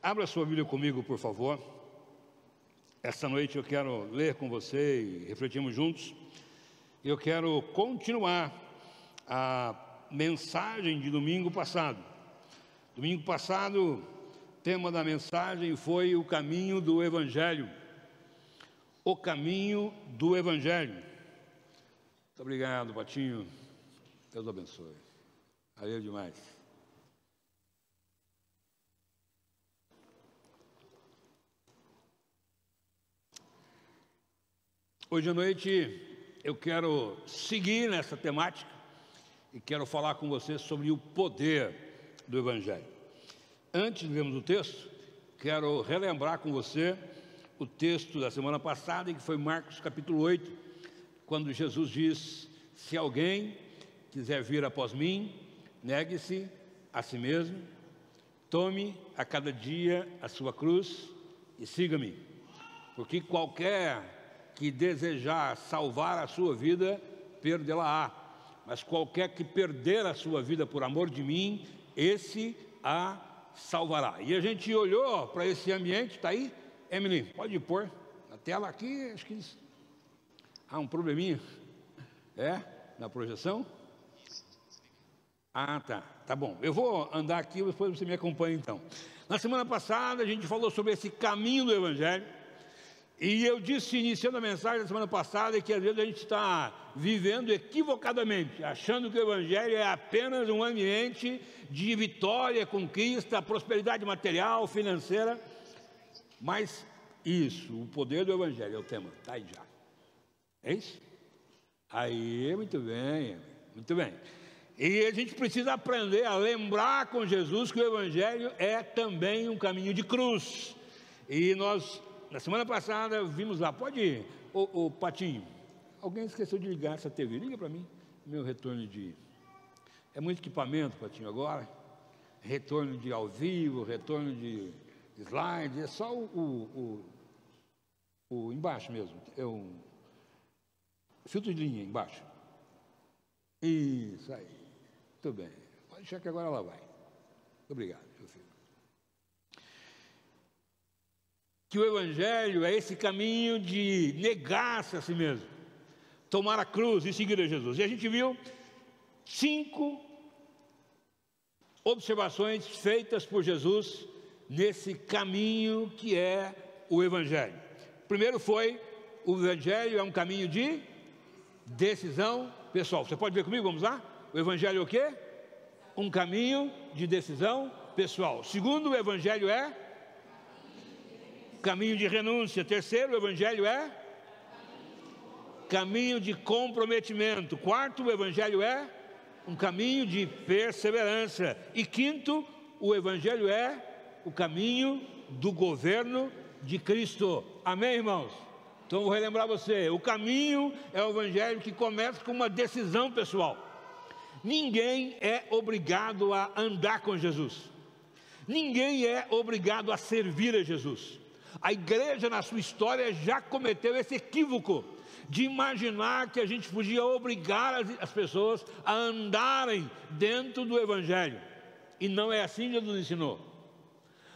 Abra sua Bíblia comigo, por favor. Esta noite eu quero ler com você e refletirmos juntos. Eu quero continuar a mensagem de domingo passado. Domingo passado, o tema da mensagem foi o caminho do Evangelho. O caminho do Evangelho. Muito obrigado, Patinho. Deus abençoe. Valeu demais. Hoje à noite eu quero seguir nessa temática e quero falar com você sobre o poder do Evangelho. Antes de lermos o texto, quero relembrar com você o texto da semana passada, que foi Marcos capítulo 8, quando Jesus diz: se alguém quiser vir após mim, negue-se a si mesmo, tome a cada dia a sua cruz e siga-me, porque qualquer que desejar salvar a sua vida, perdê-la-á, mas qualquer que perder a sua vida por amor de mim, esse a salvará. E a gente olhou para esse ambiente, está aí? Emily, pode pôr na tela aqui, acho que há um probleminha, na projeção? Ah, tá bom, eu vou andar aqui, depois você me acompanha então. Na semana passada a gente falou sobre esse caminho do Evangelho, e eu disse, iniciando a mensagem da semana passada, que às vezes a gente está vivendo equivocadamente, achando que o Evangelho é apenas um ambiente de vitória, conquista, prosperidade material, financeira. Mas isso, o poder do Evangelho é o tema, está aí já. É isso? Aí, muito bem, muito bem. E a gente precisa aprender a lembrar com Jesus que o Evangelho é também um caminho de cruz. E nós, na semana passada, vimos lá, pode ir, ô Patinho, alguém esqueceu de ligar essa TV, liga para mim, meu retorno de... É muito equipamento, Patinho, agora, retorno de ao vivo, retorno de slide, é só o embaixo mesmo, é um filtro de linha embaixo. Isso aí, muito bem, pode deixar que agora ela vai. Obrigado, meu filho. Que o Evangelho é esse caminho de negar-se a si mesmo, tomar a cruz e seguir a Jesus. E a gente viu 5 observações feitas por Jesus nesse caminho que é o Evangelho. Primeiro foi, o Evangelho é um caminho de decisão pessoal. Você pode ver comigo, vamos lá? O Evangelho é o quê? Um caminho de decisão pessoal. Segundo, o Evangelho é caminho de renúncia. Terceiro, o Evangelho é caminho de comprometimento. Quarto, o Evangelho é um caminho de perseverança. E quinto, o Evangelho é o caminho do governo de Cristo. Amém, irmãos? Então vou relembrar você, o caminho é o Evangelho que começa com uma decisão pessoal. Ninguém é obrigado a andar com Jesus. Ninguém é obrigado a servir a Jesus. A igreja na sua história já cometeu esse equívoco de imaginar que a gente podia obrigar as pessoas a andarem dentro do Evangelho. E não é assim que Jesus ensinou.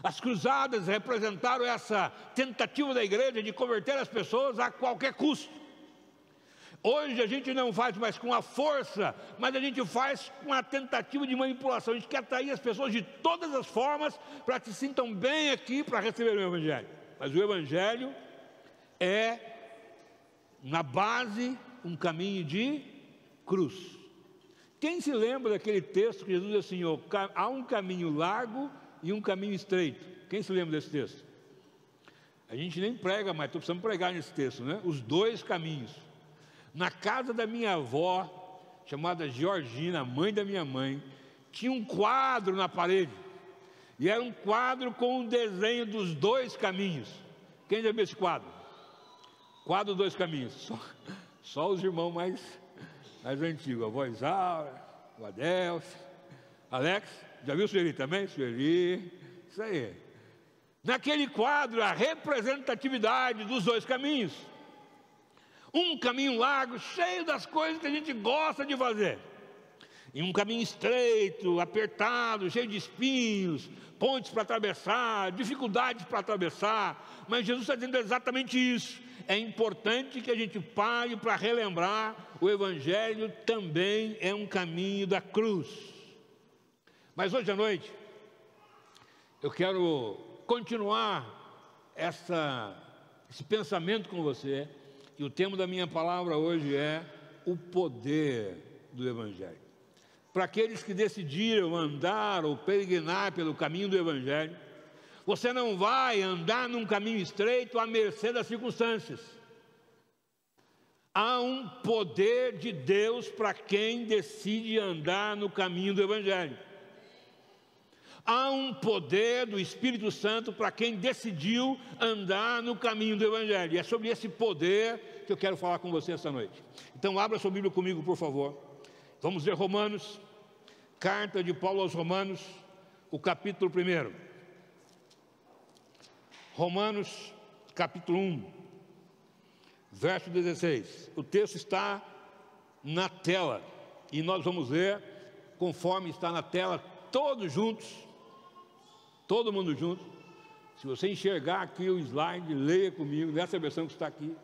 As cruzadas representaram essa tentativa da igreja de converter as pessoas a qualquer custo. Hoje a gente não faz mais com a força, mas a gente faz com a tentativa de manipulação. A gente quer atrair as pessoas de todas as formas para que se sintam bem aqui para receber o Evangelho. Mas o Evangelho é, na base, um caminho de cruz. Quem se lembra daquele texto que Jesus diz assim, há um caminho largo e um caminho estreito? Quem se lembra desse texto? A gente nem prega mais, estou precisando pregar nesse texto, né? Os 2 caminhos. Na casa da minha avó, chamada Georgina, mãe da minha mãe, tinha um quadro na parede. E era um quadro com um desenho dos 2 caminhos. Quem já viu esse quadro? Quadro 2 caminhos. Só os irmãos mais antigos. A avó Isaura, o Adelcio, Alex. Já viu o Sueli também? Sueli. Isso aí. Naquele quadro, a representatividade dos 2 caminhos. Um caminho largo, cheio das coisas que a gente gosta de fazer. em um caminho estreito, apertado, cheio de espinhos, pontes para atravessar, dificuldades para atravessar. Mas Jesus está dizendo exatamente isso. É importante que a gente pare para relembrar: o Evangelho também é um caminho da cruz. Mas hoje à noite eu quero continuar esse pensamento com você, e o tema da minha palavra hoje é o poder do Evangelho. Para aqueles que decidiram andar ou peregrinar pelo caminho do Evangelho, você não vai andar num caminho estreito à mercê das circunstâncias. Há um poder de Deus para quem decide andar no caminho do Evangelho. Há um poder do Espírito Santo para quem decidiu andar no caminho do Evangelho. E é sobre esse poder que eu quero falar com você essa noite. Então abra sua Bíblia comigo, por favor. Vamos ler Romanos, carta de Paulo aos Romanos, o capítulo 1. Romanos, capítulo 1, verso 16. O texto está na tela e nós vamos ler conforme está na tela, todos juntos. Todo mundo junto. Se você enxergar aqui o slide, leia comigo, nessa versão que está aqui.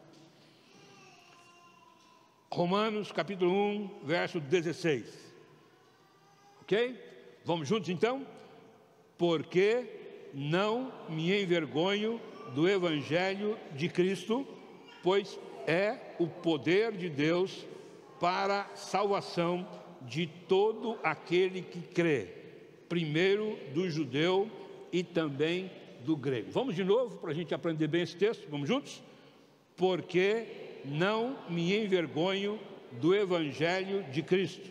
Romanos, capítulo 1, verso 16. Ok? Vamos juntos então? Porque não me envergonho do Evangelho de Cristo, pois é o poder de Deus para a salvação de todo aquele que crê, primeiro do judeu e também do grego. Vamos de novo para a gente aprender bem esse texto, vamos juntos? Porque não me envergonho do Evangelho de Cristo,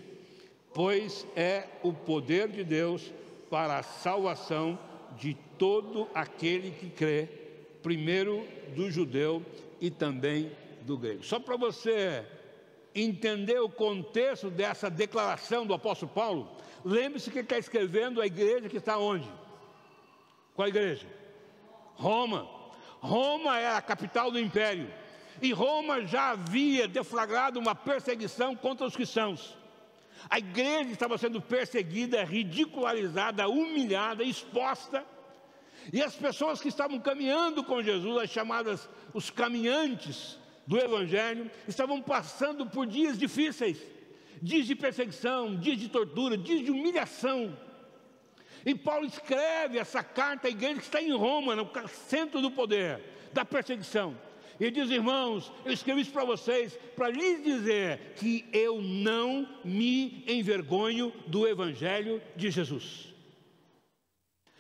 pois é o poder de Deus para a salvação de todo aquele que crê, primeiro do judeu e também do grego. Só para você entender o contexto dessa declaração do apóstolo Paulo, lembre-se que ele está escrevendo a igreja que está onde? Qual igreja? Roma. Roma era a capital do império. E Roma já havia deflagrado uma perseguição contra os cristãos. A igreja estava sendo perseguida, ridicularizada, humilhada, exposta. E as pessoas que estavam caminhando com Jesus, as chamadas os caminhantes do Evangelho, estavam passando por dias difíceis, dias de perseguição, dias de tortura, dias de humilhação. E Paulo escreve essa carta à igreja que está em Roma, no centro do poder, da perseguição. E diz: irmãos, eu escrevi isso para vocês, para lhes dizer que eu não me envergonho do Evangelho de Jesus.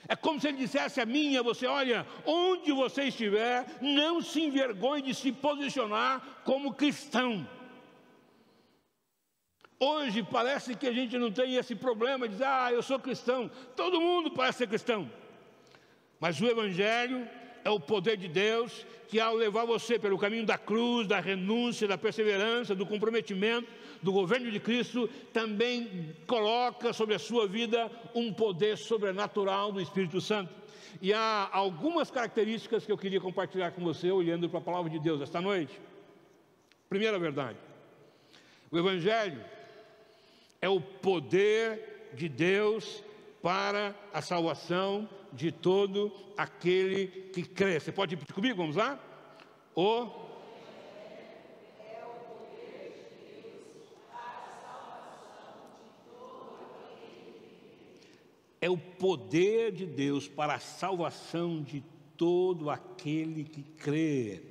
É como se ele dissesse a mim e a você: olha, onde você estiver, não se envergonhe de se posicionar como cristão. Hoje parece que a gente não tem esse problema de dizer: eu sou cristão. Todo mundo parece ser cristão. Mas o Evangelho é o poder de Deus que, ao levar você pelo caminho da cruz, da renúncia, da perseverança, do comprometimento, do governo de Cristo, também coloca sobre a sua vida um poder sobrenatural do Espírito Santo. E há algumas características que eu queria compartilhar com você, olhando para a palavra de Deus esta noite. Primeira verdade: o Evangelho é o poder de Deus para a salvação de todo aquele que crê. Você pode repetir comigo? Vamos lá? É o poder de Deus para a salvação de todo aquele que crê.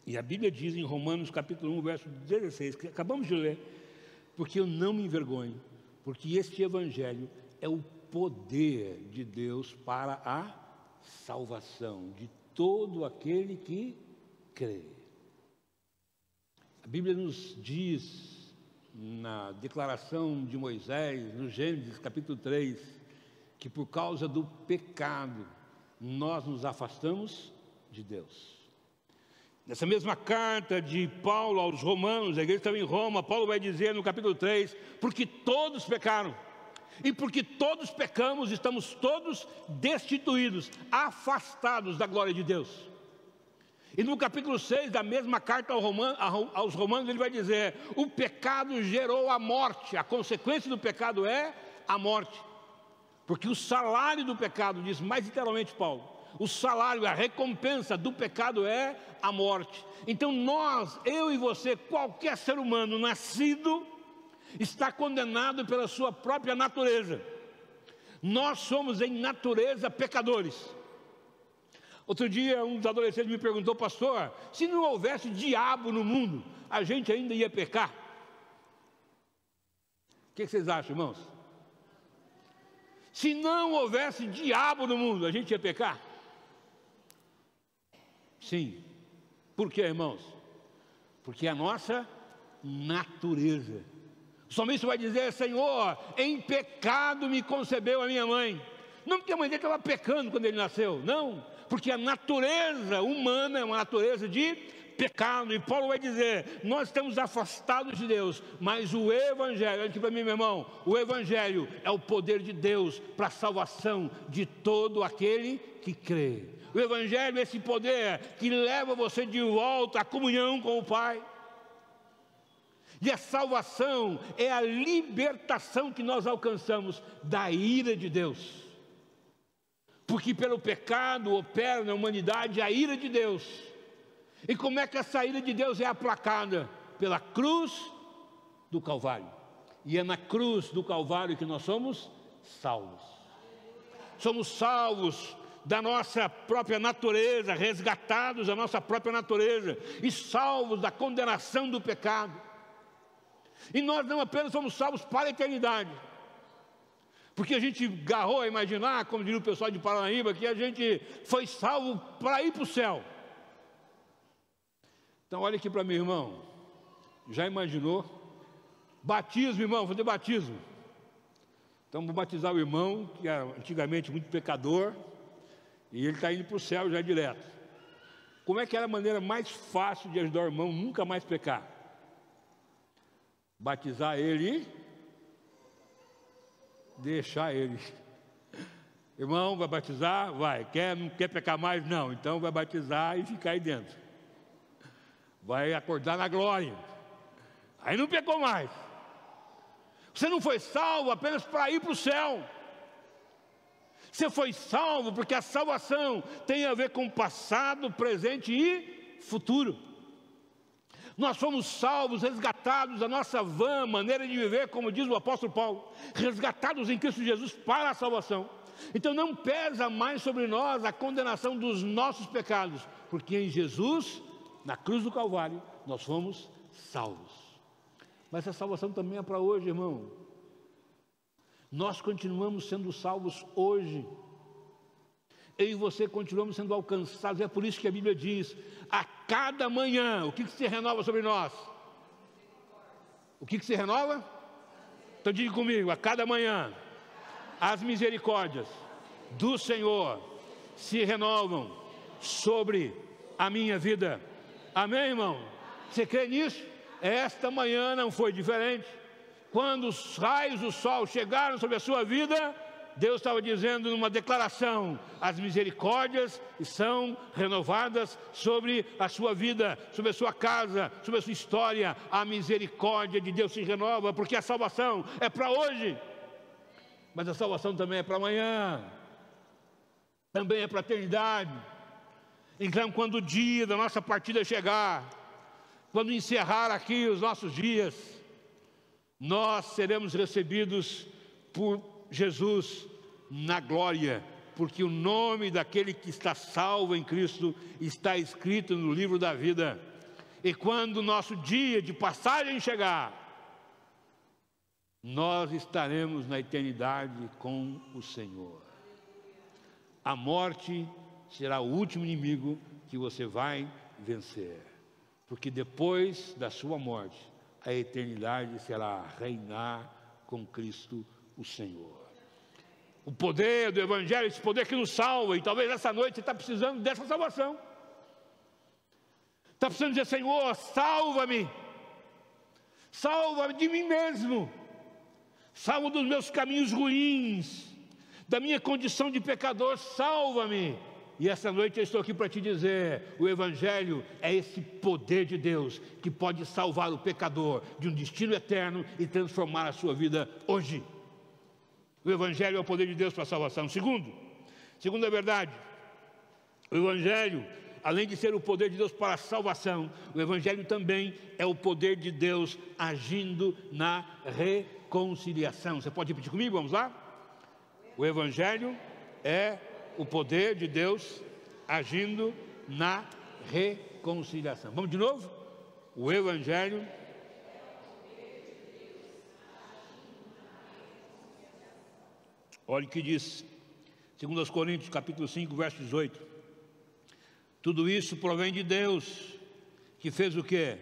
E a Bíblia diz em Romanos capítulo 1, verso 16, que acabamos de ler: porque eu não me envergonho, porque este Evangelho é o poder de Deus para a salvação de todo aquele que crê. A Bíblia nos diz, na declaração de Moisés, no Gênesis capítulo 3, que por causa do pecado nós nos afastamos de Deus. Nessa mesma carta de Paulo aos Romanos, a igreja estava em Roma, Paulo vai dizer no capítulo 3, porque todos pecaram, e porque todos pecamos, estamos todos destituídos, afastados da glória de Deus. E no capítulo 6 da mesma carta aos Romanos, ele vai dizer: o pecado gerou a morte, a consequência do pecado é a morte. Porque o salário do pecado, diz mais literalmente Paulo, o salário, a recompensa do pecado é a morte. Então nós, eu e você, qualquer ser humano nascido, está condenado pela sua própria natureza. Nós somos em natureza pecadores. Outro dia um dos adolescentes me perguntou: pastor, se não houvesse diabo no mundo, a gente ainda ia pecar? O que vocês acham, irmãos? Se não houvesse diabo no mundo, a gente ia pecar? Sim. Por quê, irmãos? Porque é a nossa natureza. O salmista vai dizer: Senhor, em pecado me concebeu a minha mãe. Não porque a mãe dele estava pecando quando ele nasceu, não, porque a natureza humana é uma natureza de pecado. E Paulo vai dizer: nós estamos afastados de Deus, mas o Evangelho, olha aqui para mim, meu irmão, o Evangelho é o poder de Deus para a salvação de todo aquele que crê. O Evangelho é esse poder que leva você de volta à comunhão com o Pai. E a salvação é a libertação que nós alcançamos da ira de Deus. Porque pelo pecado opera na humanidade a ira de Deus. E como é que essa ira de Deus é aplacada? Pela cruz do Calvário. E é na cruz do Calvário que nós somos salvos. Somos salvos da nossa própria natureza, resgatados da nossa própria natureza e salvos da condenação do pecado. E nós não apenas somos salvos para a eternidade, porque a gente garrou a imaginar, como diria o pessoal de Paranaíba, que a gente foi salvo para ir para o céu. Então olha aqui para mim, irmão. Já imaginou? Batismo, irmão, fazer batismo. Então vou batizar o irmão, que era antigamente muito pecador, e ele está indo para o céu já direto. Como é que era a maneira mais fácil de ajudar o irmão nunca mais pecar? Batizar ele e deixar ele. Irmão, vai batizar? Vai. Não quer pecar mais? Não. Então vai batizar e ficar aí dentro. Vai acordar na glória. Aí não pecou mais. Você não foi salvo apenas para ir para o céu. Você foi salvo porque a salvação tem a ver com passado, presente e futuro. Nós fomos salvos, resgatados da nossa vã maneira de viver, como diz o apóstolo Paulo, resgatados em Cristo Jesus para a salvação. Então não pesa mais sobre nós a condenação dos nossos pecados, porque em Jesus, na cruz do Calvário, nós fomos salvos. Mas a salvação também é para hoje, irmão. Nós continuamos sendo salvos hoje. Eu e você continuamos sendo alcançados. É por isso que a Bíblia diz: a cada manhã, o que se renova sobre nós? O que se renova? Então diga comigo: a cada manhã, as misericórdias do Senhor se renovam sobre a minha vida. Amém, irmão? Você crê nisso? Esta manhã não foi diferente. Quando os raios do sol chegaram sobre a sua vida, Deus estava dizendo numa declaração: as misericórdias são renovadas sobre a sua vida, sobre a sua casa, sobre a sua história. A misericórdia de Deus se renova, porque a salvação é para hoje, mas a salvação também é para amanhã, também é para a eternidade. Então, quando o dia da nossa partida chegar, quando encerrar aqui os nossos dias, nós seremos recebidos por Jesus na glória, porque o nome daquele que está salvo em Cristo está escrito no livro da vida. E quando o nosso dia de passagem chegar, nós estaremos na eternidade com o Senhor. A morte será o último inimigo que você vai vencer, porque depois da sua morte, a eternidade será reinar com Cristo o Senhor. O poder do Evangelho, esse poder que nos salva, e talvez essa noite você está precisando dessa salvação. Está precisando dizer: Senhor, salva-me, salva-me de mim mesmo, salva dos meus caminhos ruins, da minha condição de pecador, salva-me. E essa noite eu estou aqui para te dizer, o Evangelho é esse poder de Deus que pode salvar o pecador de um destino eterno e transformar a sua vida hoje. O Evangelho é o poder de Deus para a salvação. Segunda verdade, o Evangelho, além de ser o poder de Deus para a salvação, o Evangelho também é o poder de Deus agindo na reconciliação. Você pode repetir comigo? Vamos lá? O Evangelho é o poder de Deus agindo na reconciliação. Vamos de novo? O Evangelho olha o que diz 2 Coríntios capítulo 5, verso 18. Tudo isso provém de Deus, que fez o quê?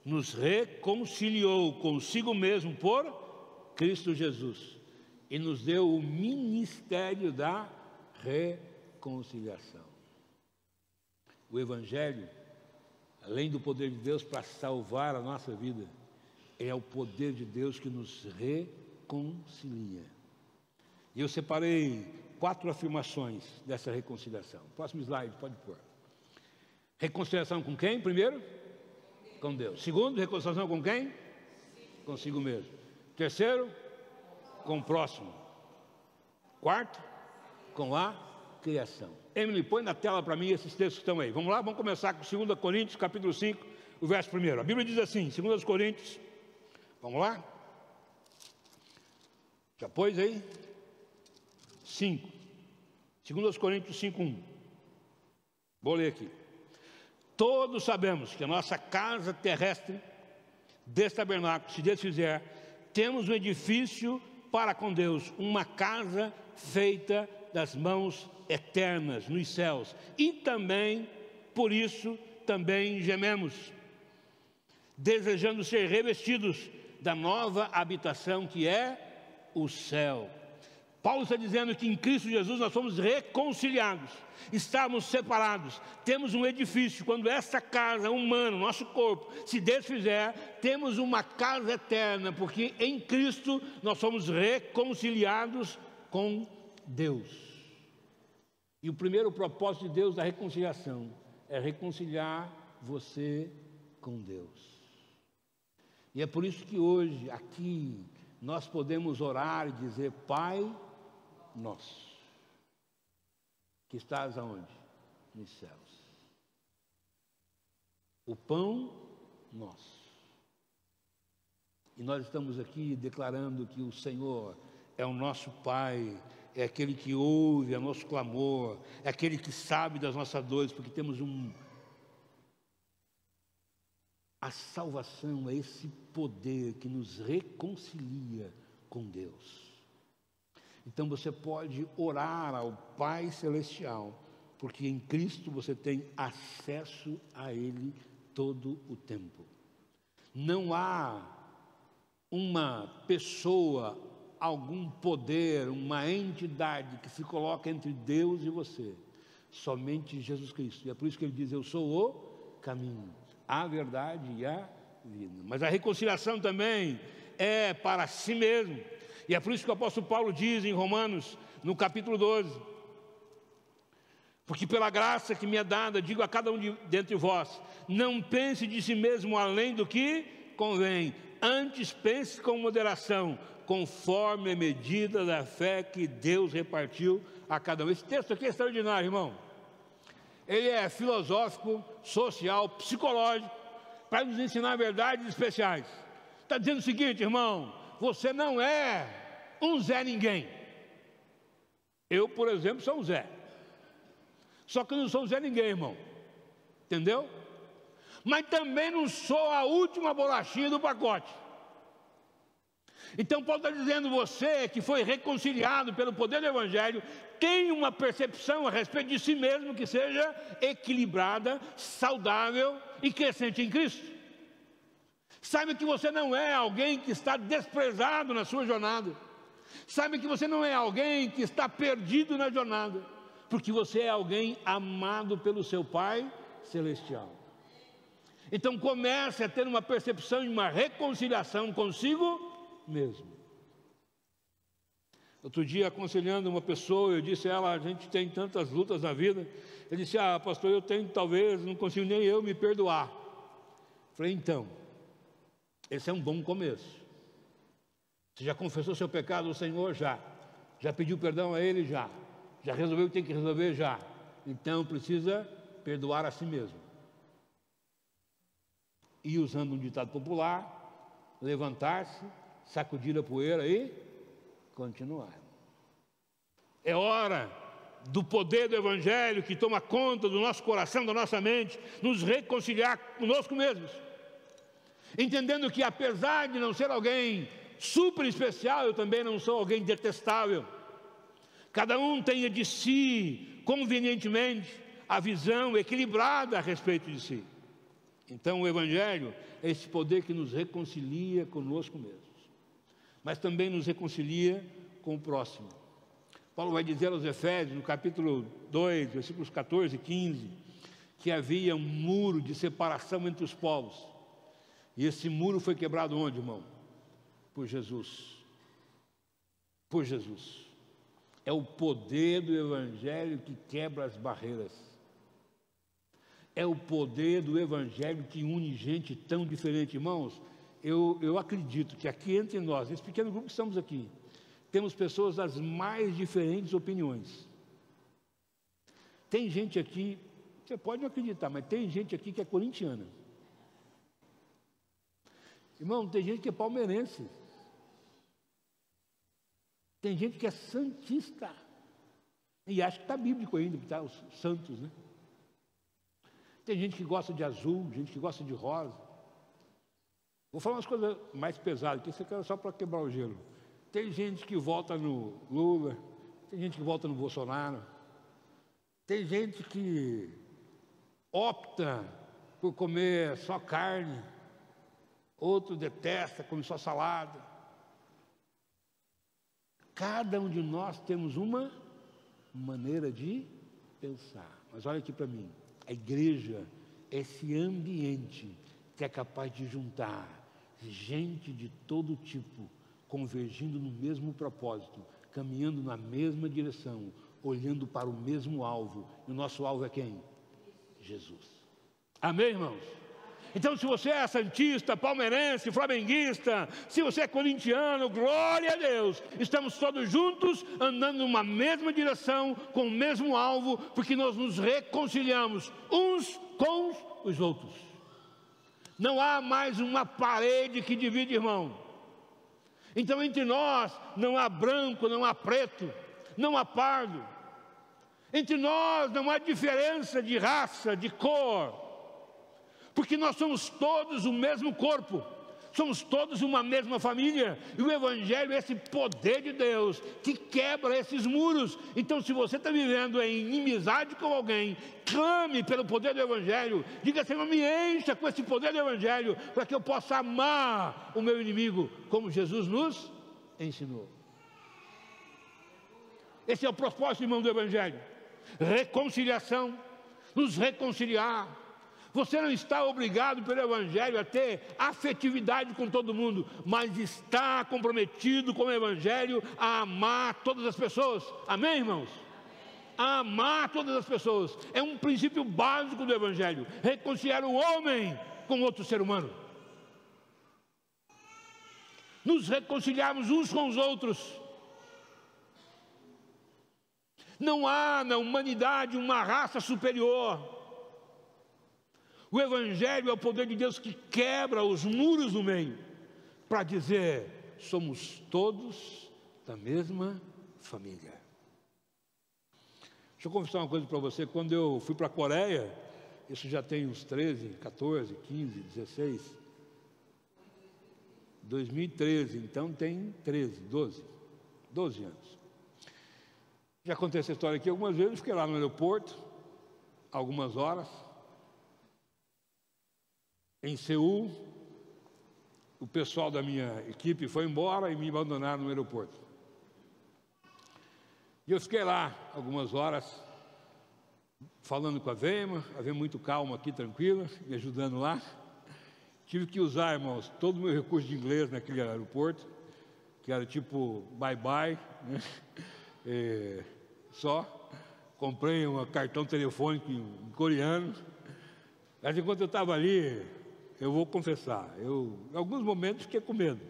Nos reconciliou consigo mesmo por Cristo Jesus e nos deu o ministério da reconciliação. O Evangelho, além do poder de Deus para salvar a nossa vida, é o poder de Deus que nos reconcilia. E eu separei 4 afirmações dessa reconciliação. Próximo slide, pode pôr. Reconciliação com quem, primeiro? Com Deus. Segundo, reconciliação com quem? Consigo mesmo. Terceiro, com o próximo. Quarto, com a criação. Emily, põe na tela para mim esses textos que estão aí. Vamos lá, vamos começar com 2 Coríntios, capítulo 5, o verso 1. A Bíblia diz assim, 2 Coríntios, vamos lá? Já pôs aí? 5. 2 Coríntios 5, 1. Vou ler aqui. Todos sabemos que a nossa casa terrestre, desse tabernáculo, se desfizer, temos um edifício para com Deus, uma casa feita das mãos eternas nos céus, e também, por isso, também gememos, desejando ser revestidos da nova habitação que é o céu. Paulo está dizendo que em Cristo Jesus nós somos reconciliados, estamos separados, temos um edifício. Quando essa casa humana, nosso corpo, se desfizer, temos uma casa eterna, porque em Cristo nós somos reconciliados com Deus. E o primeiro propósito de Deus da reconciliação é reconciliar você com Deus. E é por isso que hoje, aqui, nós podemos orar e dizer: Pai nosso, que estás aonde? Nos céus. O pão nosso. E nós estamos aqui declarando que o Senhor é o nosso Pai, é aquele que ouve o nosso clamor, é aquele que sabe das nossas dores, porque temos a salvação é esse poder que nos reconcilia com Deus. Então você pode orar ao Pai Celestial, porque em Cristo você tem acesso a Ele todo o tempo. Não há uma pessoa, algum poder, uma entidade que se coloca entre Deus e você, somente Jesus Cristo. E é por isso que ele diz: eu sou o caminho, a verdade e a vida. Mas a reconciliação também é para si mesmo. E é por isso que o apóstolo Paulo diz em Romanos, no capítulo 12: porque pela graça que me é dada, digo a cada um dentre vós, não pense de si mesmo além do que convém, antes pense com moderação, conforme a medida da fé que Deus repartiu a cada um. Esse texto aqui é extraordinário, irmão. Ele é filosófico, social, psicológico, para nos ensinar verdades especiais. Está dizendo o seguinte, irmão: você não é um Zé Ninguém. Eu, por exemplo, sou um Zé. Só que eu não sou um Zé Ninguém, irmão. Entendeu? Mas também não sou a última bolachinha do pacote. Então Paulo está dizendo: você que foi reconciliado pelo poder do Evangelho, tem uma percepção a respeito de si mesmo que seja equilibrada, saudável e crescente em Cristo. Saiba que você não é alguém que está desprezado na sua jornada. Saiba que você não é alguém que está perdido na jornada, porque você é alguém amado pelo seu Pai Celestial. Então comece a ter uma percepção e uma reconciliação consigo mesmo. Outro dia, aconselhando uma pessoa, eu disse a ela: a gente tem tantas lutas na vida. Ele disse: pastor, eu tenho, talvez, não consigo nem eu me perdoar. Falei: então, esse é um bom começo. Você já confessou seu pecado ao Senhor? Já pediu perdão a Ele? Já resolveu o que tem que resolver? Já. Então precisa perdoar a si mesmo. E usando um ditado popular, levantar-se, sacudir a poeira e continuar. É hora do poder do Evangelho que toma conta do nosso coração, da nossa mente, nos reconciliar conosco mesmos, entendendo que, apesar de não ser alguém super especial, eu também não sou alguém detestável. Cada um tenha de si, convenientemente, a visão equilibrada a respeito de si. Então o Evangelho é esse poder que nos reconcilia conosco mesmos, mas também nos reconcilia com o próximo. Paulo vai dizer aos Efésios, no capítulo 2, versículos 14 e 15, que havia um muro de separação entre os povos. E esse muro foi quebrado onde, irmão? Por Jesus. Por Jesus. É o poder do Evangelho que quebra as barreiras. É o poder do Evangelho que une gente tão diferente. Irmãos, eu acredito que aqui entre nós, nesse pequeno grupo que estamos aqui, temos pessoas das mais diferentes opiniões. Tem gente aqui, você pode não acreditar, mas tem gente aqui que é corintiana. Irmão, tem gente que é palmeirense. Tem gente que é santista. E acha que está bíblico ainda, que está os santos, né? Tem gente que gosta de azul, gente que gosta de rosa. Vou falar umas coisas mais pesadas, que isso aqui é só para quebrar o gelo. Tem gente que vota no Lula, tem gente que vota no Bolsonaro, tem gente que opta por comer só carne, outro detesta, come só salada. Cada um de nós temos uma maneira de pensar. Mas olha aqui para mim, a igreja é esse ambiente que é capaz de juntar gente de todo tipo, convergindo no mesmo propósito, caminhando na mesma direção, olhando para o mesmo alvo. E o nosso alvo é quem? Jesus. Amém, irmãos? Então, se você é santista, palmeirense, flamenguista, se você é corintiano, glória a Deus, estamos todos juntos, andando numa mesma direção, com o mesmo alvo, porque nós nos reconciliamos uns com os outros. Não há mais uma parede que divide, irmão. Então, entre nós não há branco, não há preto, não há pardo. Entre nós não há diferença de raça, de cor, porque nós somos todos o mesmo corpo, somos todos uma mesma família, e o Evangelho é esse poder de Deus que quebra esses muros. Então, se você está vivendo em inimizade com alguém, clame pelo poder do Evangelho, diga: Senhor, me encha com esse poder do Evangelho, para que eu possa amar o meu inimigo, como Jesus nos ensinou. Esse é o propósito, irmão, do Evangelho: reconciliação, nos reconciliar. Você não está obrigado pelo Evangelho a ter afetividade com todo mundo, mas está comprometido com o Evangelho a amar todas as pessoas. Amém, irmãos? A amar todas as pessoas. É um princípio básico do Evangelho. Reconciliar o homem com outro ser humano. Nos reconciliarmos uns com os outros. Não há na humanidade uma raça superior. O Evangelho é o poder de Deus que quebra os muros no meio, para dizer: somos todos da mesma família. Deixa eu confessar uma coisa para você. Quando eu fui para a Coreia, isso já tem uns 13, 14, 15, 16, 2013, então tem 12 anos. Já contei essa história aqui algumas vezes. Fiquei lá no aeroporto, algumas horas. Em Seul, o pessoal da minha equipe foi embora e me abandonaram no aeroporto. E eu fiquei lá algumas horas, falando com a Vema muito calma aqui, tranquila, me ajudando lá. Tive que usar, irmãos, todo o meu recurso de inglês naquele aeroporto, que era tipo bye-bye, né? Só comprei um cartão telefônico em coreano. Mas enquanto eu estava ali, eu vou confessar, em alguns momentos fiquei com medo.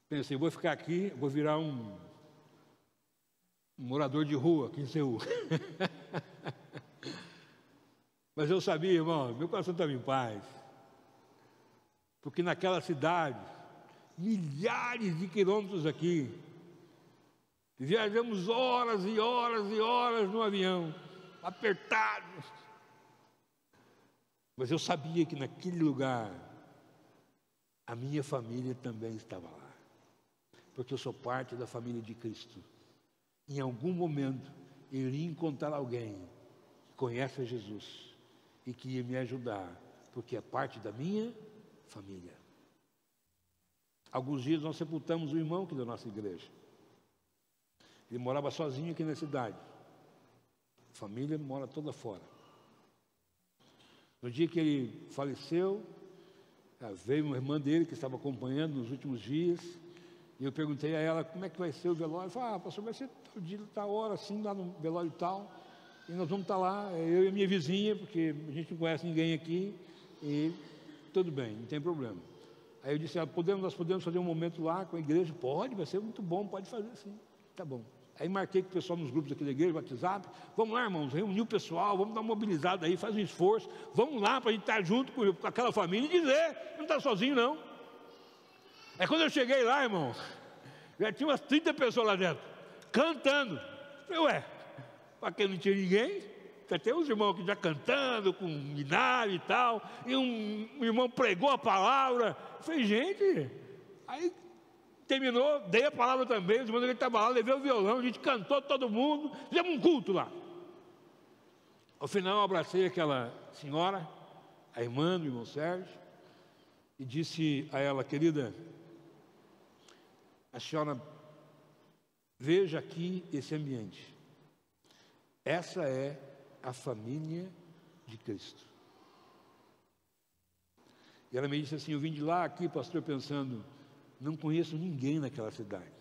Pensei, vou ficar aqui, vou virar um morador de rua aqui em Seul. Mas eu sabia, irmão, meu coração estava em paz. Porque naquela cidade, milhares de quilômetros aqui, viajamos horas e horas e horas no avião, apertados. Mas eu sabia que naquele lugar, a minha família também estava lá. Porque eu sou parte da família de Cristo. Em algum momento, eu iria encontrar alguém que conhece a Jesus e que ia me ajudar, porque é parte da minha família. Alguns dias nós sepultamos um irmão aqui da nossa igreja. Ele morava sozinho aqui na cidade. A família mora toda fora. No dia que ele faleceu, veio uma irmã dele que estava acompanhando nos últimos dias, e eu perguntei a ela como é que vai ser o velório. Ela falou, pastor, vai ser tal dia, tal hora, assim, lá no velório e tal, e nós vamos estar lá, eu e a minha vizinha, porque a gente não conhece ninguém aqui, e tudo bem, não tem problema. Aí eu disse, nós podemos fazer um momento lá com a igreja? Pode, vai ser muito bom, pode fazer sim, tá bom. Aí marquei com o pessoal nos grupos aqui da igreja, WhatsApp, vamos lá, irmãos, reunir o pessoal, vamos dar uma mobilizada aí, faz um esforço, vamos lá para a gente estar junto com aquela família e dizer, não está sozinho não. Aí quando eu cheguei lá, irmão, já tinha umas 30 pessoas lá dentro, cantando. Eu falei, para quem não tinha ninguém, tem uns irmãos aqui já cantando, com minário e tal, e um irmão pregou a palavra. Eu falei, gente, aí terminou, dei a palavra também, os irmãos que estavam lá, levei o violão, a gente cantou todo mundo, fizemos um culto lá. Ao final eu abracei aquela senhora, a irmã do irmão Sérgio, e disse a ela, querida, a senhora veja aqui esse ambiente. Essa é a família de Cristo. E ela me disse assim, eu vim de lá aqui, pastor, pensando, não conheço ninguém naquela cidade.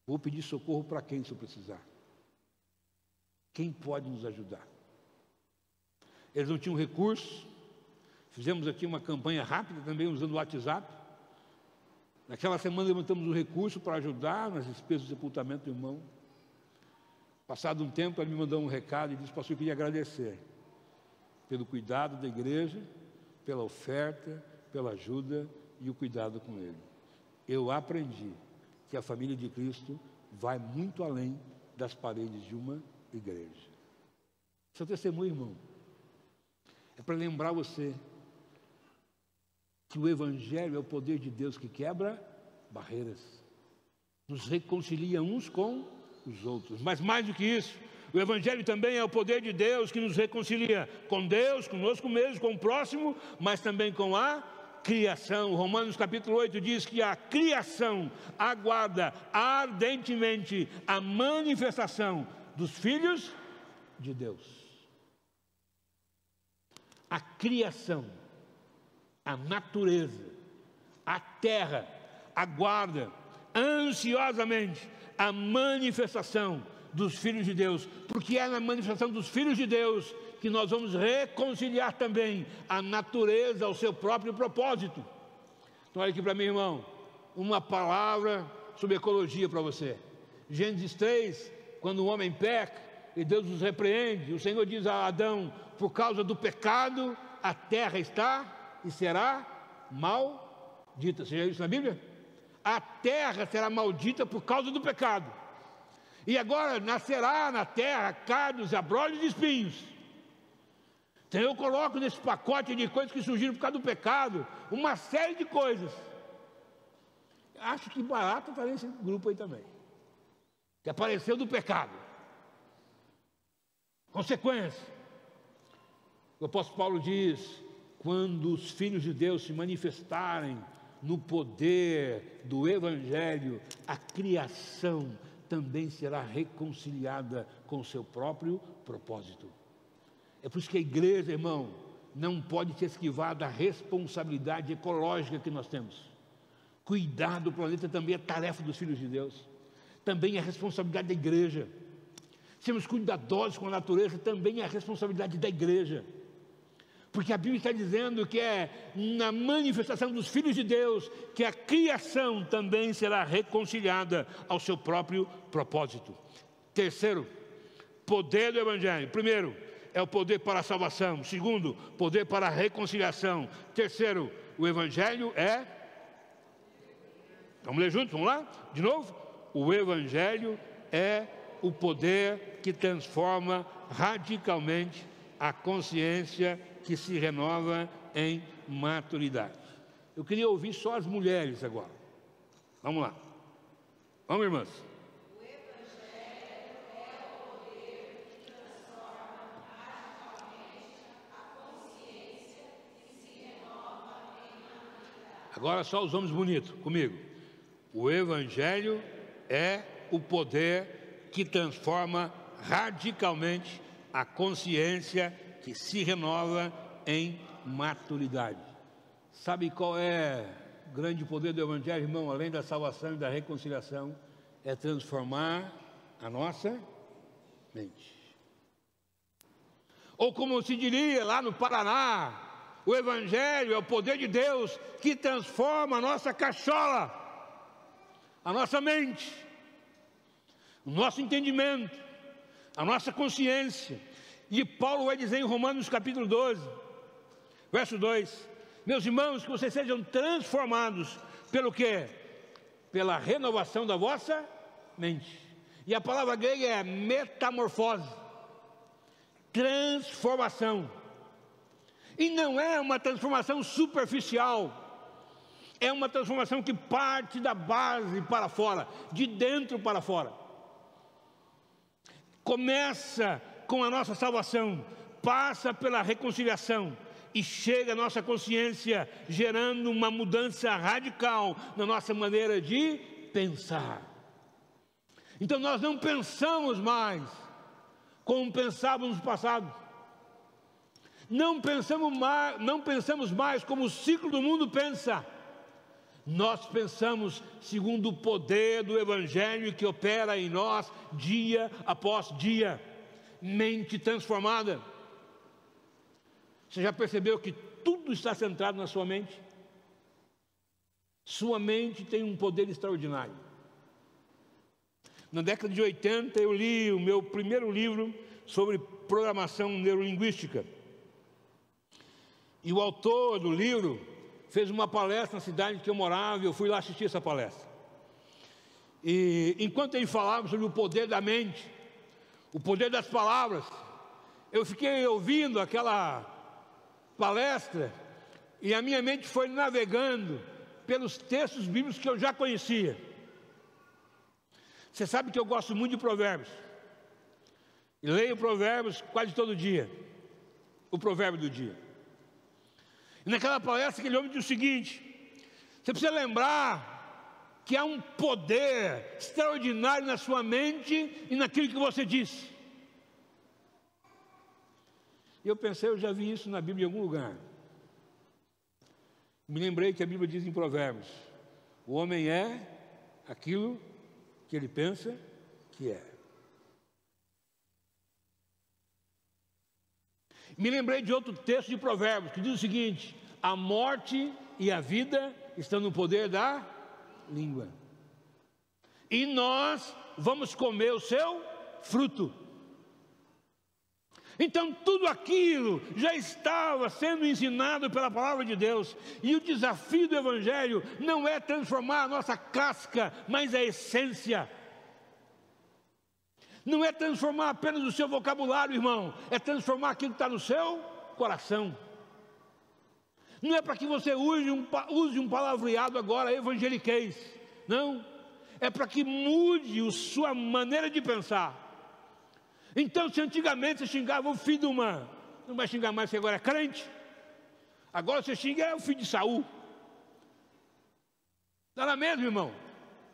Vou pedir socorro para quem se eu precisar? Quem pode nos ajudar? Eles não tinham recursos. Fizemos aqui uma campanha rápida também, usando o WhatsApp. Naquela semana levantamos um recurso para ajudar nas despesas do sepultamento do irmão. Passado um tempo, ele me mandou um recado e disse, pastor, eu queria agradecer pelo cuidado da igreja, pela oferta, pela ajuda e o cuidado com ele. Eu aprendi que a família de Cristo vai muito além das paredes de uma igreja. Seu testemunho, irmão, é para lembrar você que o Evangelho é o poder de Deus que quebra barreiras, nos reconcilia uns com os outros. Mas mais do que isso, o Evangelho também é o poder de Deus que nos reconcilia com Deus, conosco mesmo, com o próximo, mas também com a criação. Romanos capítulo 8 diz que a criação aguarda ardentemente a manifestação dos filhos de Deus. A criação, a natureza, a terra aguarda ansiosamente a manifestação dos filhos de Deus, porque é na manifestação dos filhos de Deus que nós vamos reconciliar também a natureza ao seu próprio propósito. Então olha aqui para mim, irmão, uma palavra sobre ecologia para você. Gênesis 3, quando o homem peca e Deus os repreende, o Senhor diz a Adão, por causa do pecado, a terra está e será maldita. Você já viu isso na Bíblia? A terra será maldita por causa do pecado. E agora nascerá na terra cardos, abrolhos e espinhos. Então eu coloco nesse pacote de coisas que surgiram por causa do pecado, uma série de coisas. Acho que barata está nesse grupo aí também, que apareceu do pecado. Consequência. O apóstolo Paulo diz, quando os filhos de Deus se manifestarem no poder do Evangelho, a criação também será reconciliada com o seu próprio propósito. É por isso que a igreja, irmão, não pode se esquivar da responsabilidade ecológica que nós temos. Cuidar do planeta também é tarefa dos filhos de Deus, também é responsabilidade da igreja. Sermos cuidadosos com a natureza também é a responsabilidade da igreja, porque a Bíblia está dizendo que é na manifestação dos filhos de Deus que a criação também será reconciliada ao seu próprio propósito. Terceiro, poder do Evangelho. Primeiro, é o poder para a salvação. Segundo, poder para a reconciliação. Terceiro, o Evangelho é... Vamos ler juntos, vamos lá? De novo? O Evangelho é o poder que transforma radicalmente a consciência que se renova em maturidade. Eu queria ouvir só as mulheres agora. Vamos lá. Vamos, irmãs. O Evangelho é o poder que transforma radicalmente a consciência que se renova em maturidade. Agora só os homens bonitos, comigo. O Evangelho é o poder que transforma radicalmente a consciência que se renova em maturidade. Sabe qual é o grande poder do Evangelho, irmão? Além da salvação e da reconciliação, é transformar a nossa mente. Ou como se diria lá no Paraná, o Evangelho é o poder de Deus que transforma a nossa cachola, a nossa mente, o nosso entendimento, a nossa consciência. E Paulo vai dizer em Romanos capítulo 12, verso 2: meus irmãos, que vocês sejam transformados pelo quê? Pela renovação da vossa mente. E a palavra grega é metamorfose, transformação. E não é uma transformação superficial, é uma transformação que parte da base para fora, de dentro para fora. Começa com a nossa salvação, passa pela reconciliação e chega à nossa consciência, gerando uma mudança radical na nossa maneira de pensar. Então nós não pensamos mais como pensávamos no passado. Não pensamos mais como o ciclo do mundo pensa. Nós pensamos segundo o poder do Evangelho que opera em nós dia após dia. Mente transformada. Você já percebeu que tudo está centrado na sua mente? Sua mente tem um poder extraordinário. Na década de 80 eu li o meu primeiro livro sobre programação neurolinguística. E o autor do livro fez uma palestra na cidade que eu morava e eu fui lá assistir essa palestra. E enquanto ele falava sobre o poder da mente, o poder das palavras, eu fiquei ouvindo aquela palestra e a minha mente foi navegando pelos textos bíblicos que eu já conhecia. Você sabe que eu gosto muito de provérbios. E leio provérbios quase todo dia. O provérbio do dia. E naquela palestra aquele homem disse o seguinte: você precisa lembrar que há um poder extraordinário na sua mente e naquilo que você disse. E eu pensei, eu já vi isso na Bíblia em algum lugar. Me lembrei que a Bíblia diz em Provérbios: o homem é aquilo que ele pensa que é. Me lembrei de outro texto de Provérbios que diz o seguinte: a morte e a vida estão no poder da língua, e nós vamos comer o seu fruto. Então tudo aquilo já estava sendo ensinado pela palavra de Deus. E o desafio do Evangelho não é transformar a nossa casca, mas a essência. Não é transformar apenas o seu vocabulário, irmão, é transformar aquilo que está no seu coração. Não é para que você use um palavreado agora evangeliquez, não, é para que mude a sua maneira de pensar. Então, se antigamente você xingava o filho de uma, não vai xingar mais, porque agora é crente. Agora você xinga o filho de Saul. Está na mesma, irmão?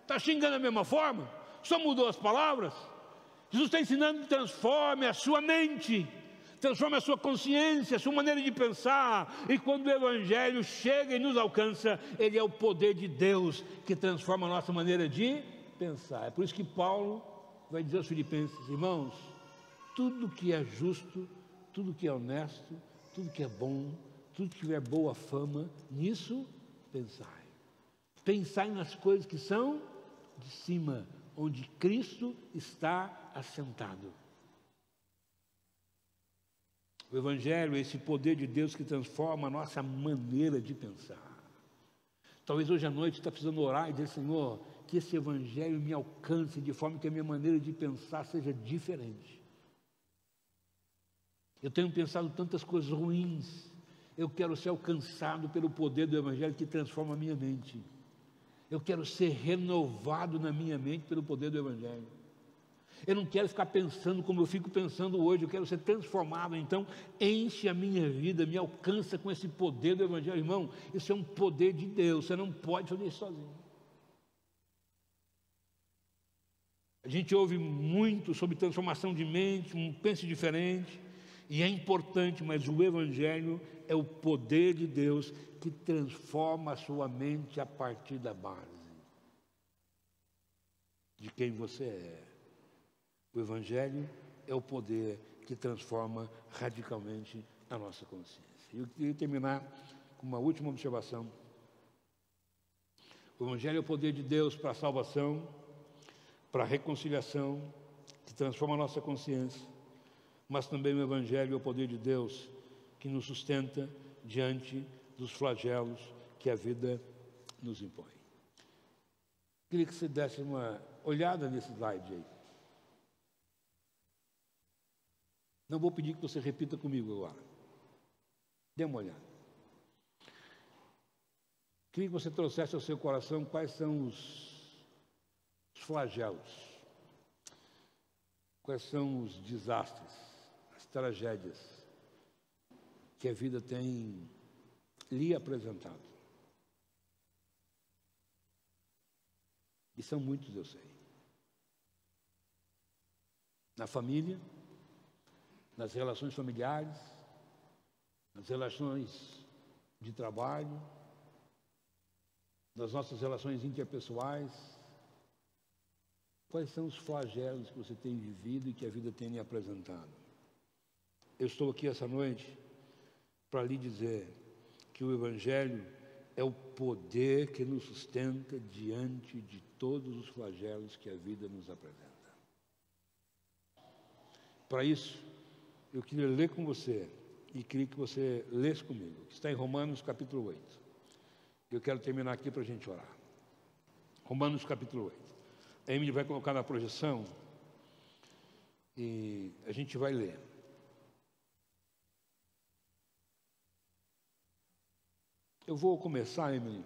Está xingando da mesma forma? Só mudou as palavras? Jesus está ensinando que transforme a sua mente, transforma a sua consciência, a sua maneira de pensar. E quando o Evangelho chega e nos alcança, ele é o poder de Deus que transforma a nossa maneira de pensar. É por isso que Paulo vai dizer aos Filipenses: irmãos, tudo que é justo, tudo que é honesto, tudo que é bom, tudo que tiver boa fama, nisso pensai. Pensai nas coisas que são de cima, onde Cristo está assentado. O Evangelho é esse poder de Deus que transforma a nossa maneira de pensar. Talvez hoje à noite você está precisando orar e dizer: Senhor, que esse Evangelho me alcance de forma que a minha maneira de pensar seja diferente. Eu tenho pensado tantas coisas ruins, eu quero ser alcançado pelo poder do Evangelho que transforma a minha mente. Eu quero ser renovado na minha mente pelo poder do Evangelho. Eu não quero ficar pensando como eu fico pensando hoje, eu quero ser transformado. Então, enche a minha vida, me alcança com esse poder do Evangelho. Irmão, isso é um poder de Deus, você não pode fazer isso sozinho. A gente ouve muito sobre transformação de mente, um pense diferente, e é importante, mas o Evangelho é o poder de Deus que transforma a sua mente a partir da base de quem você é. O Evangelho é o poder que transforma radicalmente a nossa consciência. Eu queria terminar com uma última observação. O Evangelho é o poder de Deus para a salvação, para a reconciliação, que transforma a nossa consciência, mas também o Evangelho é o poder de Deus que nos sustenta diante dos flagelos que a vida nos impõe. Queria que você desse uma olhada nesse slide aí. Não vou pedir que você repita comigo agora. Dê uma olhada. Queria que você trouxesse ao seu coração quais são os flagelos, quais são os desastres, as tragédias que a vida tem lhe apresentado. E são muitos, eu sei. Na família, nas relações familiares, nas relações de trabalho, nas nossas relações interpessoais. Quais são os flagelos que você tem vivido e que a vida tem lhe apresentado? Eu estou aqui essa noite para lhe dizer que o Evangelho é o poder que nos sustenta diante de todos os flagelos que a vida nos apresenta. Para isso, eu queria ler com você, e queria que você lesse comigo, que está em Romanos capítulo 8. Eu quero terminar aqui para a gente orar. Romanos capítulo 8. A Emily vai colocar na projeção e a gente vai ler. Eu vou começar, Emily,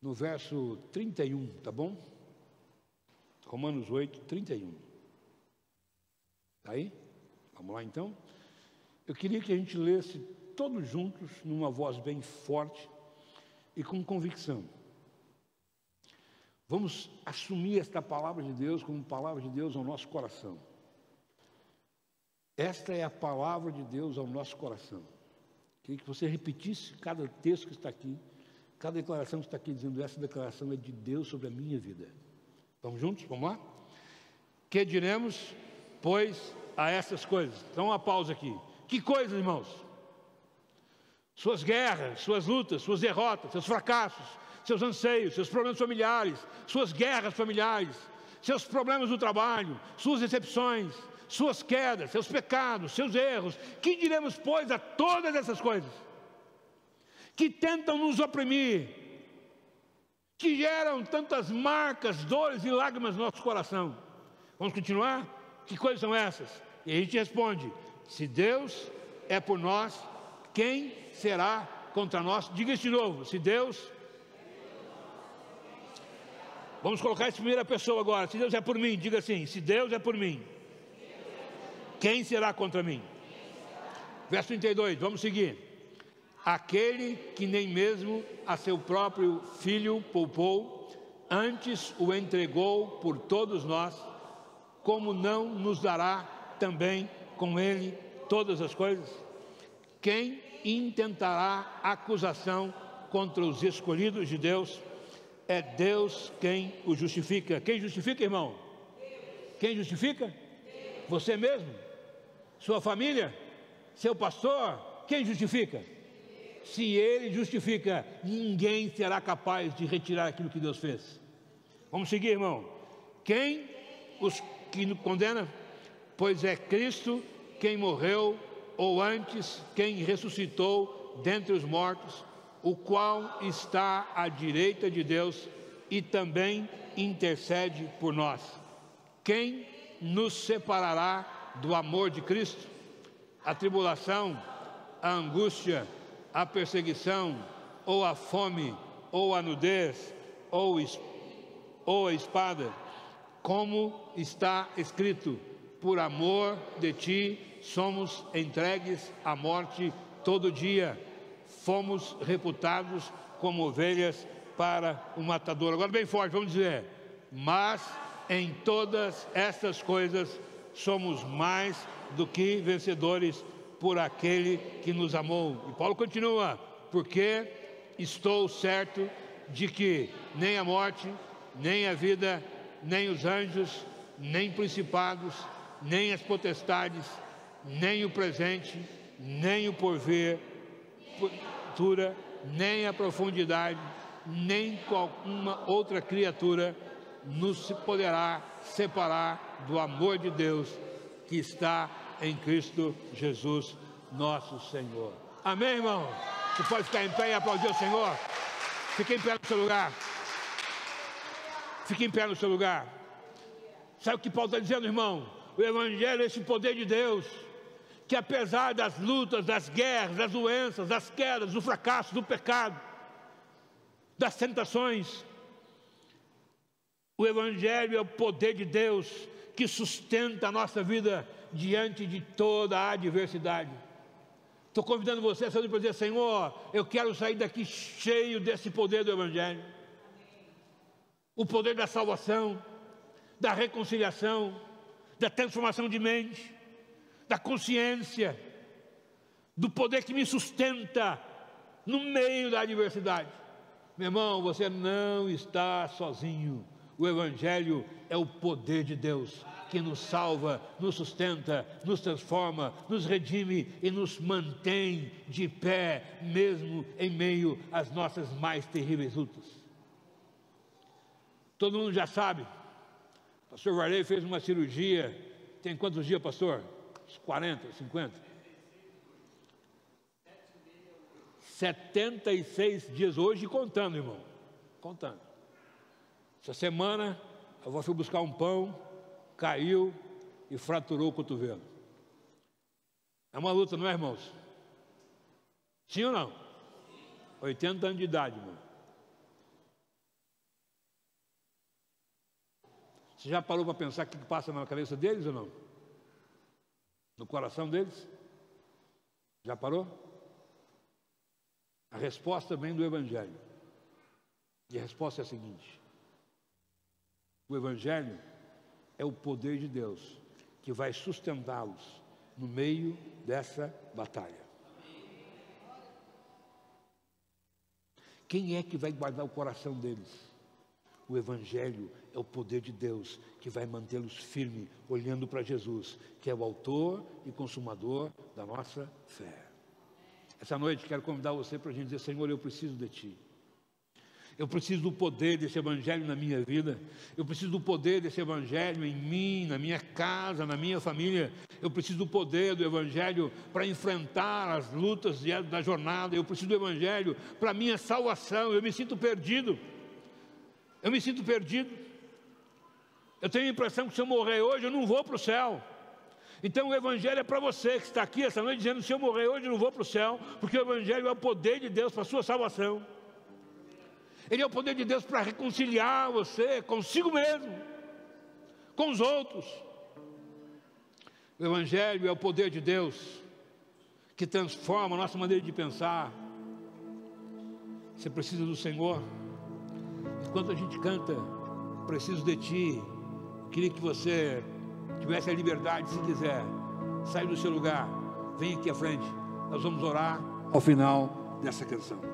no verso 31, tá bom? Romanos 8, 31. Tá aí? Vamos lá então? Eu queria que a gente lesse todos juntos, numa voz bem forte e com convicção. Vamos assumir esta palavra de Deus como palavra de Deus ao nosso coração. Esta é a palavra de Deus ao nosso coração. Queria que você repetisse cada texto que está aqui, cada declaração que está aqui, dizendo: essa declaração é de Deus sobre a minha vida. Vamos juntos? Vamos lá? Que diremos, pois, a essas coisas? Então, uma pausa aqui. Que coisas, irmãos? Suas guerras, suas lutas, suas derrotas, seus fracassos, seus anseios, seus problemas familiares, suas guerras familiares, seus problemas no trabalho, suas decepções, suas quedas, seus pecados, seus erros. Que diremos, pois, a todas essas coisas que tentam nos oprimir, que geram tantas marcas, dores e lágrimas no nosso coração? Vamos continuar? Que coisas são essas? E a gente responde: se Deus é por nós, quem será contra nós? Diga isso de novo: se Deus... Vamos colocar isso em primeira pessoa agora. Se Deus é por mim, diga assim: se Deus é por mim, quem será contra mim? Verso 32, vamos seguir. Aquele que nem mesmo a seu próprio filho poupou, antes o entregou por todos nós, como não nos dará também com ele todas as coisas? Quem intentará acusação contra os escolhidos de Deus? É Deus quem os justifica. Quem justifica, irmão? Quem justifica? Você mesmo? Sua família? Seu pastor? Quem justifica? Se Ele justifica, ninguém será capaz de retirar aquilo que Deus fez. Vamos seguir, irmão. Quem os que condena? Pois é Cristo quem morreu, ou antes, quem ressuscitou dentre os mortos, o qual está à direita de Deus e também intercede por nós. Quem nos separará do amor de Cristo? A tribulação, a angústia, a perseguição, ou a fome, ou a nudez, ou a espada, como está escrito: por amor de ti somos entregues à morte todo dia, fomos reputados como ovelhas para o matador. Agora bem forte, vamos dizer: mas em todas estas coisas somos mais do que vencedores por aquele que nos amou. E Paulo continua: porque estou certo de que nem a morte, nem a vida, nem os anjos, nem principados, nem as potestades, nem o presente, nem o porvir, nem a profundidade, nem qualquer outra criatura nos poderá separar do amor de Deus que está em Cristo Jesus, nosso Senhor. Amém, irmão? Você pode ficar em pé e aplaudir o Senhor? Fique em pé no seu lugar. Fique em pé no seu lugar. Sabe o que Paulo está dizendo, irmão? O Evangelho é esse poder de Deus, que apesar das lutas, das guerras, das doenças, das quedas, do fracasso, do pecado, das tentações, o Evangelho é o poder de Deus que sustenta a nossa vida diante de toda a adversidade. Estou convidando você essa noite para dizer: Senhor, eu quero sair daqui cheio desse poder do Evangelho. O poder da salvação, da reconciliação, da transformação de mente, da consciência, do poder que me sustenta no meio da adversidade. Meu irmão, você não está sozinho. O Evangelho é o poder de Deus que nos salva, nos sustenta, nos transforma, nos redime e nos mantém de pé, mesmo em meio às nossas mais terríveis lutas. Todo mundo já sabe, o pastor Varley fez uma cirurgia, tem quantos dias, pastor? Uns 40, 50? 76 dias hoje, contando, irmão, contando. Essa semana, a avó foi buscar um pão, caiu e fraturou o cotovelo. É uma luta, não é, irmãos? Sim ou não? 80 anos de idade, irmão. Você já parou para pensar o que passa na cabeça deles ou não? No coração deles? Já parou? A resposta vem do Evangelho. E a resposta é a seguinte: o Evangelho é o poder de Deus que vai sustentá-los no meio dessa batalha. Quem é que vai guardar o coração deles? O Evangelho é o poder de Deus que vai mantê-los firmes, olhando para Jesus, que é o autor e consumador da nossa fé. Essa noite quero convidar você para a gente dizer: Senhor, eu preciso de Ti. Eu preciso do poder desse Evangelho na minha vida. Eu preciso do poder desse Evangelho em mim, na minha casa, na minha família. Eu preciso do poder do Evangelho para enfrentar as lutas da jornada. Eu preciso do Evangelho para a minha salvação. Eu me sinto perdido. Eu me sinto perdido. Eu tenho a impressão que se eu morrer hoje, eu não vou para o céu. Então o Evangelho é para você que está aqui essa noite dizendo: se eu morrer hoje, eu não vou para o céu, porque o Evangelho é o poder de Deus para a sua salvação. Ele é o poder de Deus para reconciliar você consigo mesmo, com os outros. O Evangelho é o poder de Deus que transforma a nossa maneira de pensar. Você precisa do Senhor. Enquanto a gente canta "Preciso de Ti", queria que você tivesse a liberdade, se quiser, sair do seu lugar, vem aqui à frente. Nós vamos orar ao final dessa canção.